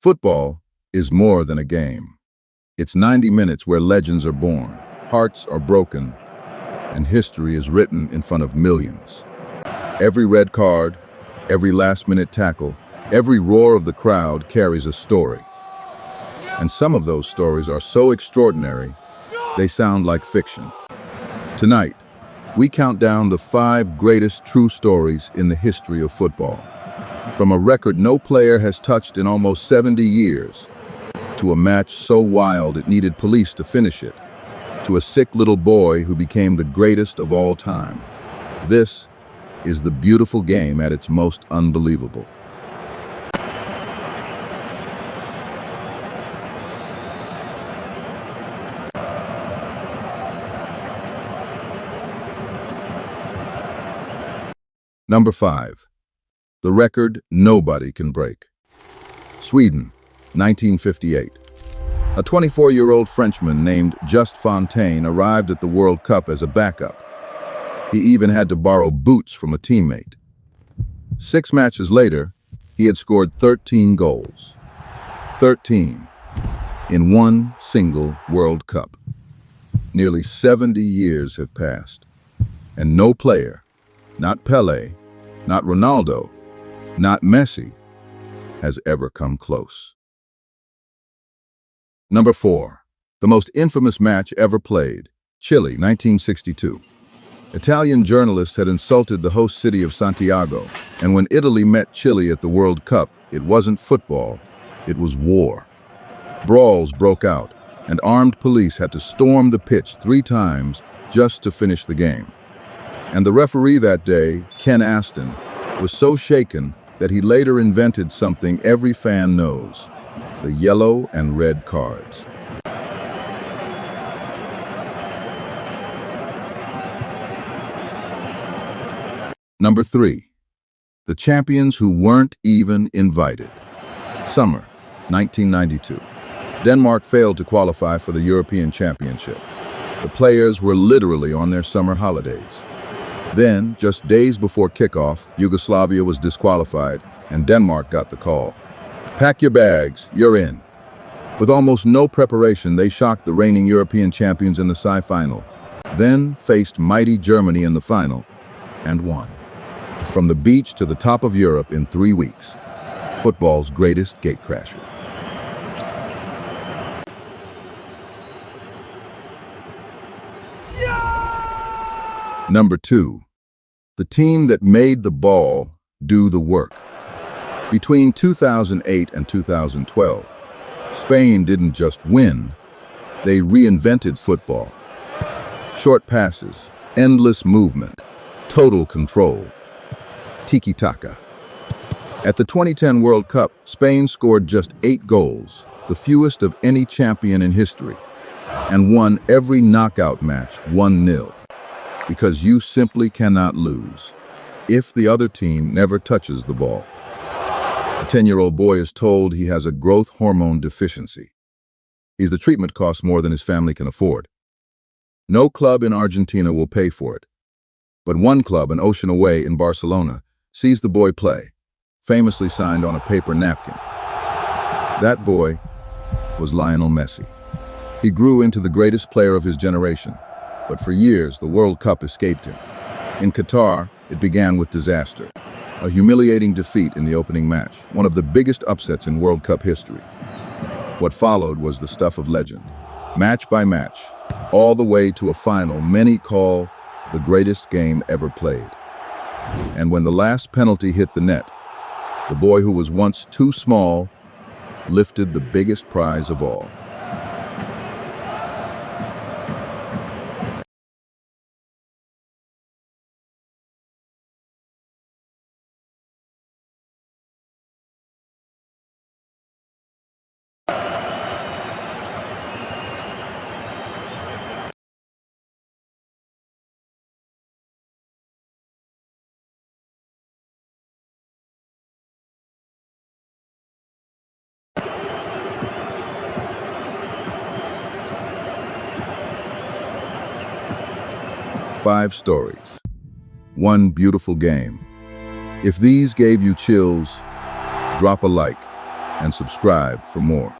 Football is more than a game. It's 90 minutes where legends are born, hearts are broken, and history is written in front of millions. Every red card, every last-minute tackle, every roar of the crowd carries a story. And some of those stories are so extraordinary, they sound like fiction. Tonight, we count down the 5 greatest true stories in the history of football. From a record no player has touched in almost 70 years, to a match so wild it needed police to finish it, to a sick little boy who became the greatest of all time. This is the beautiful game at its most unbelievable. Number 5. The record nobody can break. Sweden, 1958. A 24-year-old Frenchman named Just Fontaine arrived at the World Cup as a backup. He even had to borrow boots from a teammate. 6 matches later, he had scored 13 goals. 13 in one single World Cup. Nearly 70 years have passed, and no player, not Pelé, not Ronaldo, not Messi, has ever come close. Number 4. The most infamous match ever played. Chile, 1962. Italian journalists had insulted the host city of Santiago, and when Italy met Chile at the World Cup, it wasn't football, it was war. Brawls broke out, and armed police had to storm the pitch 3 times just to finish the game. And the referee that day, Ken Aston, was so shaken that he later invented something every fan knows: the yellow and red cards. Number 3. The champions who weren't even invited. Summer, 1992. Denmark failed to qualify for the European Championship. The players were literally on their summer holidays. Then, just days before kickoff, Yugoslavia was disqualified, and Denmark got the call. Pack your bags, you're in. With almost no preparation, they shocked the reigning European champions in the semi-final, then faced mighty Germany in the final, and won. From the beach to the top of Europe in 3 weeks. Football's greatest gatecrasher. Number 2. The team that made the ball do the work. Between 2008 and 2012, Spain didn't just win, they reinvented football. Short passes, endless movement, total control. Tiki-taka. At the 2010 World Cup, Spain scored just 8 goals, the fewest of any champion in history, and won every knockout match 1-0. Because you simply cannot lose if the other team never touches the ball. A 10-year-old boy is told he has a growth hormone deficiency. The treatment costs more than his family can afford. No club in Argentina will pay for it. But one club, an ocean away in Barcelona, sees the boy play, famously signed on a paper napkin. That boy was Lionel Messi. He grew into the greatest player of his generation. But for years, the World Cup escaped him. In Qatar, it began with disaster. A humiliating defeat in the opening match, one of the biggest upsets in World Cup history. What followed was the stuff of legend. Match by match, all the way to a final many call the greatest game ever played. And when the last penalty hit the net, the boy who was once too small lifted the biggest prize of all. Five stories. One beautiful game. If these gave you chills, drop a like. and subscribe for more.